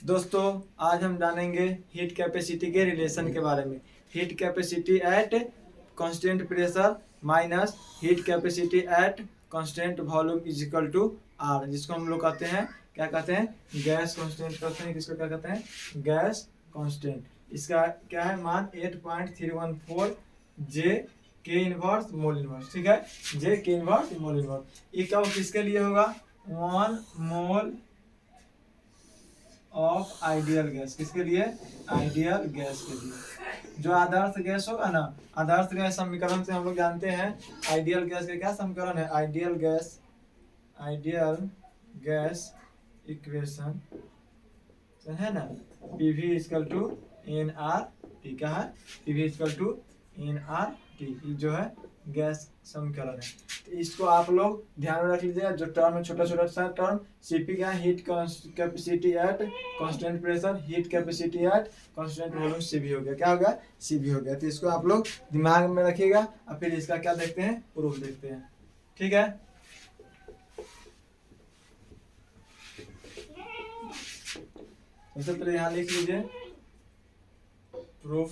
दोस्तों आज हम जानेंगे हीट कैपेसिटी के रिलेशन के बारे में। Heat capacity at constant pressure minus heat capacity at constant volume is equal to R, जिसको हम लोग कहते हैं क्या कहते हैं, गैस कांस्टेंट कहते हैं। किसको क्या कहते हैं, गैस कांस्टेंट। इसका क्या है मान 8.314 जे के इनवर्स मोल इनवर्स। ठीक है, जे के इनवर्स मोल इनवर्स। ये कब किसके लिए होगा, 1 मोल ऑफ आइडियल गैस। किसके लिए, आइडियल गैस के लिए। जो आदर्श गैस होगा ना, आदर्श गैस समीकरण से हम लोग जानते हैं आइडियल गैस का क्या समीकरण है, आइडियल गैस इक्वेशन है ना, PV equal to N R T. क्या है, PV equal to N R T, जो है गैस समीकरण है। तो इसको आप लोग ध्यान में रख लीजिएगा। जो टर्म है छोटा छोटा सा टर्म, सीपी क्या है, heat capacity at constant pressure, heat capacity at constant volume, CB हो गया। क्या होगा, सीबी हो गया। तो इसको आप लोग दिमाग में रखिएगा और फिर इसका क्या देखते हैं, प्रूफ देखते हैं। ठीक है, सबसे पहले यहाँ लिख लीजिए प्रूफ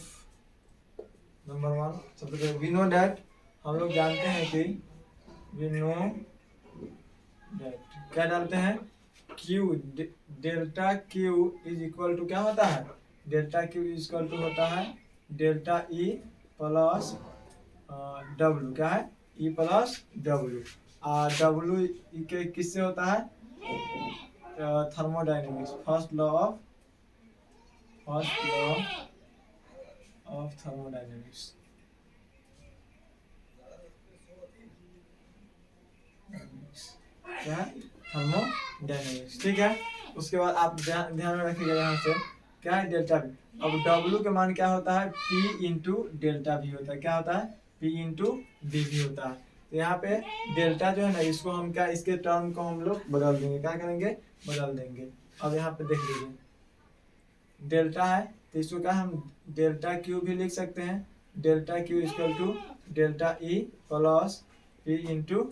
नंबर 1। सबसे पहले वी नो डैट, हम लोग जानते हैं कि वी नो डैट क्या डालते हैं, Q delta Q is equal to क्या होता है, delta Q is equal to होता है डेल्टा ई प्लस डब्ल्यू। क्या है, ई प्लस डब्ल्यू। डब्ल्यू के किससे होता है, thermodynamics, first law of thermodynamics. क्या है, थर्मोडाइनमिक्स। ठीक है, उसके बाद आप ध्यान में रखिएगा यहाँ से क्या है, डेल्टा भी। अब डब्ल्यू का मान क्या होता है, पी इंटू डेल्टा भी होता है। क्या होता है, पी इंटू डी भी होता है। तो यहाँ पे डेल्टा जो है ना, इसको हम क्या, इसके टर्म को हम लोग बदल देंगे। क्या करेंगे, बदल देंगे। अब यहाँ पे देख लीजिए डेल्टा है, तो इसको क्या हम डेल्टा क्यू भी लिख सकते हैं। Delta Q equal to delta E plus P into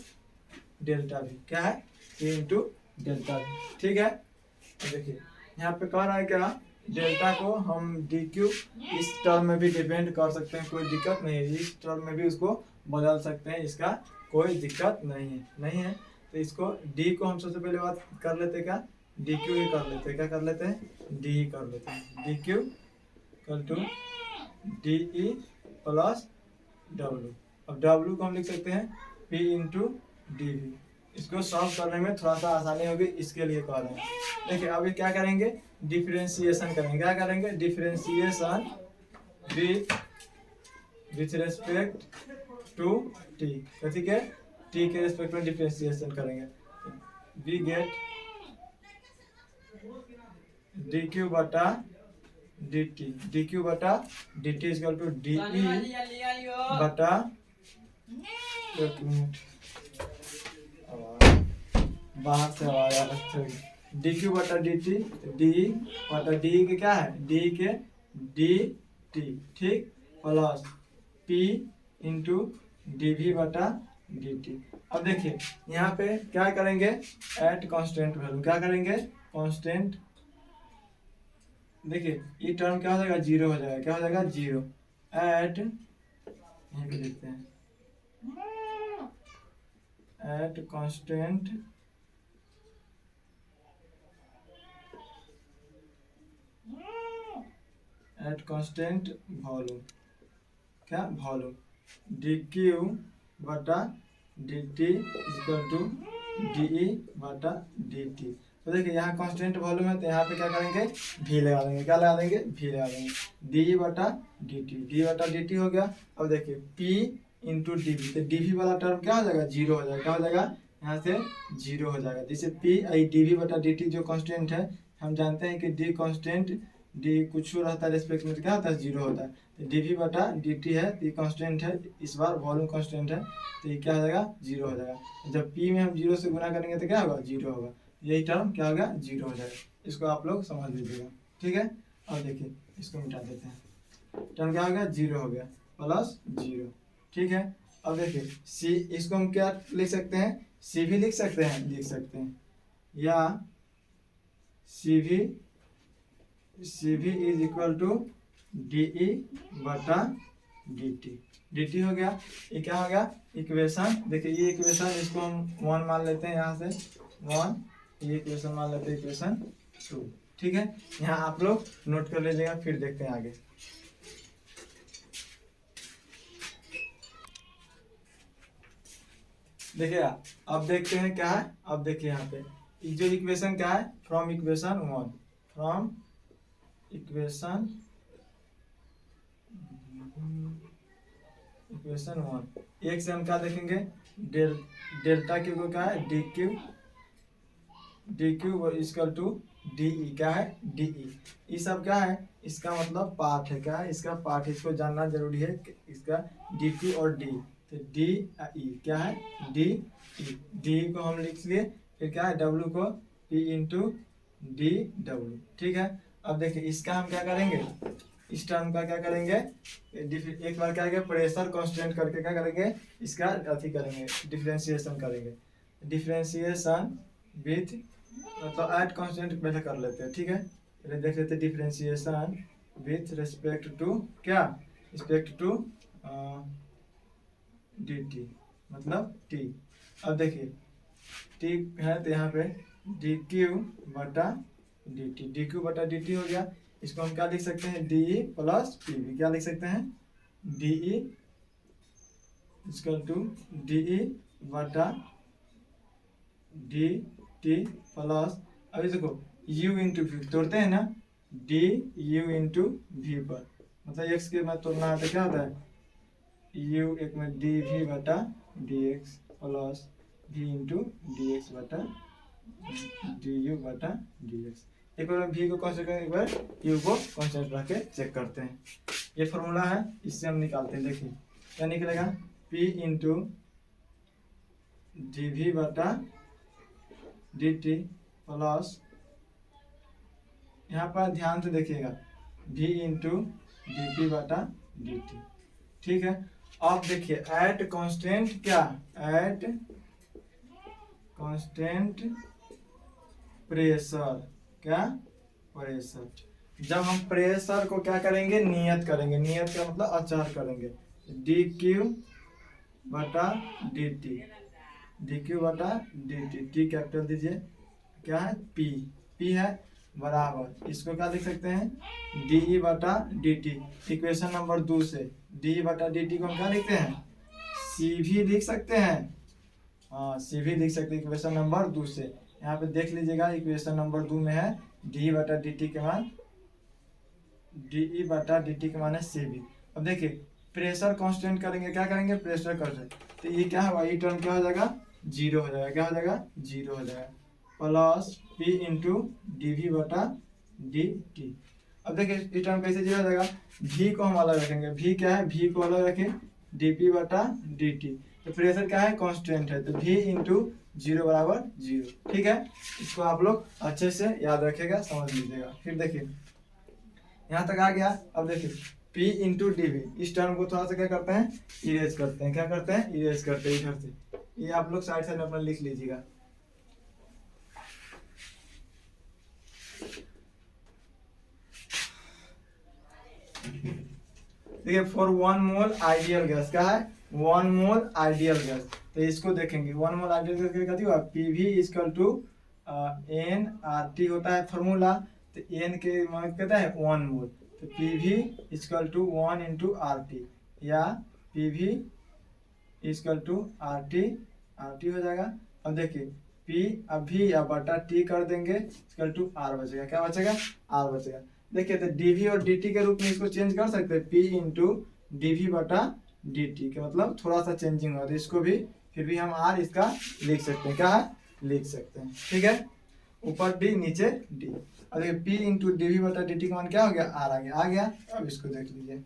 delta भी। क्या है, पी इंटू डेल्टा भी। ठीक है, तो देखिए यहाँ पे कह रहा है क्या, डेल्टा को हम डी क्यू इस टर्म में भी डिपेंड कर सकते हैं, कोई दिक्कत नहीं है। इस टर्म में भी उसको बदल सकते हैं, इसका कोई दिक्कत नहीं है। तो इसको डी को हम सबसे पहले बात कर लेते हैं, क्या डी क्यू ही कर लेते हैं। क्या कर लेते हैं, डी ही कर लेते हैं। D Q equal to D E plus W. अब डब्ल्यू को हम लिख सकते हैं पी इंटू डी वी। इसको सॉल्व करने में थोड़ा सा आसानी होगी, इसके लिए कह रहे हैं। देखिए अभी क्या करेंगे, डिफरेंशिएशन करेंगे। क्या करेंगे, differentiation with respect to T. ठीक है, टी के रेस्पेक्ट में डिफरेंशिएशन करेंगे। वी गेट डी क्यू बटा डी टी, डी क्यू बटा D T equal to D E बटा, एक मिनट बाहर से आवाज आ रही है। डी क्यू बटा डी टी, डी बटा डी के क्या है, डी के डी टी। ठीक, plus P into D V बटा डी टी। अब देखिए यहाँ पे क्या करेंगे, एट कांस्टेंट वैल्यू। क्या करेंगे, कांस्टेंट। देखिए ये टर्म क्या हो जाएगा, जीरो हो जाएगा। क्या हो जाएगा, जीरो। एट, यहीं पे लिखते हैं, एट कांस्टेंट वॉल्यूम। क्या, वॉल्यूम। डी क्यू बटा D T equal to D E बटा डी टी। तो देखिए यहाँ कांस्टेंट वॉल्यूम है, तो यहाँ पे क्या करेंगे, भी लगा देंगे। क्या लगा देंगे, भी लगा देंगे। डी बटा डी टी, डी बटा डी टी हो गया। अब देखिए पी इंटू डी वी, तो डी वी वाला टर्म क्या हो जाएगा, जीरो हो जाएगा। क्या हो जाएगा, यहाँ से जीरो हो जाएगा। जैसे पी आई डी वी बटा डी टी जो कांस्टेंट है, हम जानते हैं कि डी कांस्टेंट, डी कुछ रहता है रेस्पेक्ट में, क्या होता है, जीरो होता है। तो डी वी बटा डी टी है, ये कांस्टेंट है, इस बार वॉल्यूम कांस्टेंट है, तो ये क्या हो जाएगा, जीरो हो जाएगा। जब पी में हम जीरो से गुना करेंगे तो क्या होगा, जीरो होगा। यही टर्म क्या होगा, जीरो हो जाएगा। इसको आप लोग समझ लीजिएगा। ठीक है, अब देखिए इसको मिटा देते हैं। टर्म क्या हो गया, जीरो हो गया, प्लस जीरो। ठीक है, अब देखिए सी, इसको हम क्या लिख सकते हैं, सी भी लिख सकते हैं, या सी भी C V is equal to D E बटा डी टी। डी टी हो गया। ये क्या हो गया इक्वेशन, देखिए ये इक्वेशन, इसको हम 1 मान लेते हैं यहाँ से 1, ये इक्वेशन मान लेते हैं इक्वेशन 2। ठीक है, यहाँ आप लोग नोट कर लीजिएगा, फिर देखते हैं आगे। देखिए अब देखते हैं क्या है। अब देखिए यहाँ पे ये जो इक्वेशन क्या है, फ्रॉम इक्वेशन 1, फ्रॉम इक्वेशन 1 एक से हम क्या देखेंगे, डेल्टा क्यू को क्या है D Q equal to D E, क्या है डी ई। ये सब क्या है, इसका मतलब पार्ट है, क्या है इसका पार्ट है, इसको जानना जरूरी है कि इसका डी क्यू और डी, तो डी ई क्या है डी ई। डी को हम लिख लिए, फिर क्या है डब्ल्यू को पी इंटू डी डब्ल्यू। ठीक है, अब देखिए इसका हम क्या करेंगे, इस टर्म का क्या करेंगे, एक बार क्या करेंगे प्रेशर कांस्टेंट करके क्या करेंगे, इसका अथी करेंगे, डिफरेंशिएशन करेंगे। डिफरेंशिएशन विथ मतलब ऐट कांस्टेंट पहले कर लेते हैं। ठीक है, पहले देख लेते हैं डिफरेंशिएशन विथ रिस्पेक्ट टू क्या, रिस्पेक्ट टू डी टी मतलब टी। अब देखिए टी है तो यहाँ पे डी क्यू बटा डी टी, डी क्यू बटा डी टी हो गया। इसको हम क्या लिख सकते हैं, D E plus P V, क्या लिख सकते हैं D E equal to D E बटा डी टी प्लस, अभी देखो u इंटू वी तोड़ते हैं ना, डी यू इंटू वी पर, मतलब x के में तोड़ना है तो क्या होता है u एक में डी वी बटा D x plus v into D x बटा डी यू बटा डी एक्स। एक बार v को कॉन्स्टेंट करें, एक बार u को कॉन्स्टेंट रख के चेक करते हैं। ये फॉर्मूला है, इससे हम निकालते हैं। देखिए क्या निकलेगा, p इंटू डी वी बटा डी टी प्लस, यहाँ पर ध्यान से देखिएगा v इंटू डी पी बटा डी टी। ठीक है, अब देखिए एट कांस्टेंट क्या, एट कांस्टेंट प्रेशर, क्या प्रेशर, जब हम प्रेशर को क्या करेंगे नियत करेंगे, नियत का मतलब अचार करेंगे, डी क्यू बटा डी टी, डी क्यू बटा डी टी, टी कैपिटल दीजिए, क्या है पी, पी है बराबर, इसको क्या लिख सकते हैं डी ई बटा डी टी, इक्वेशन नंबर 2 से डी ई बटा डी टी को हम क्या लिखते हैं सी भी लिख सकते हैं, हाँ सी भी लिख सकते हैं इक्वेशन नंबर 2 से। यहाँ पे देख लीजिएगा इक्वेशन नंबर 2 में है डी बटा डी टी के मान, डी ई बटा डी टी के मान है सी भी। अब देखिए प्रेशर कांस्टेंट करेंगे, क्या करेंगे प्रेशर कांस्टेंट, तो ये क्या होगा, ये टर्म क्या हो जाएगा 0 हो जाएगा, क्या हो जाएगा 0 हो जाएगा, plus P into D V बटा डी टी। अब देखिए ये टर्म कैसे 0 हो जाएगा, भी को हम अलग रखेंगे, भी क्या है भी को अलग रखें, डी पी बटा डी टी, तो प्रेशर क्या है कांस्टेंट है, तो भी इंटू 0 बराबर 0। ठीक है, इसको आप लोग अच्छे से याद रखेगा, समझ लीजिएगा। फिर देखिए यहाँ तक आ गया। अब देखिए P इंटू डी वी, इस टर्म को थोड़ा सा क्या करते हैं इरेज करते हैं, क्या करते हैं इरेज करते हैं इधर से, ये आप लोग साइड साइड में अपना लिख लीजिएगा। देखिए फॉर 1 मोल आइडियल गैस, क्या है 1 मोल आइडियल गैस, तो इसको देखेंगे 1 मोल आइडियल गैस क्या होगा, PV equal to N R T होता है फॉर्मूला, तो एन के मान कहता है 1 मोल, तो PV equal to 1 into R T, या PV equal to R T हो जाएगा। अब देखिए पी अभी या बटा टी कर देंगे इक्वल टू आर बचेगा, क्या बचेगा आर बचेगा। देखिए तो डीवी और dt के रूप में इसको चेंज कर सकते हैं, p इंटू डी वी बटा dt के मतलब थोड़ा सा चेंजिंग हुआ, तो इसको भी फिर भी हम r इसका लिख सकते हैं, क्या है लिख सकते हैं। ठीक है, ऊपर d नीचे d। अब देखिए p इंटू डी वी बटा dt का मान क्या हो गया r आ गया। अब इसको देख लीजिए,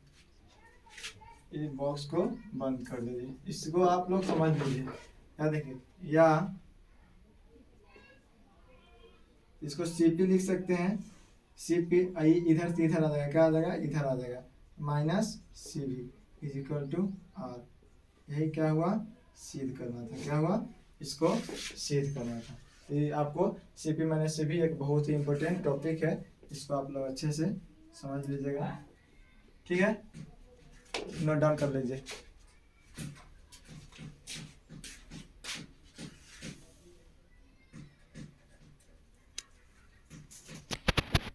इस बॉक्स को बंद कर दीजिए, इसको आप लोग समझ लीजिए। क्या देखिए, या इसको cp लिख सकते हैं, cp इधर से इधर आ जाएगा, क्या आ जाएगा इधर आ जाएगा, minus C V is equal to R. यही क्या हुआ सिद्ध करना था, क्या हुआ इसको सिद्ध करना था। ये आपको cp माइनस cv एक बहुत ही इंपॉर्टेंट टॉपिक है, इसको आप लोग अच्छे से समझ लीजिएगा, ठीक है, नोट डाउन कर लीजिए।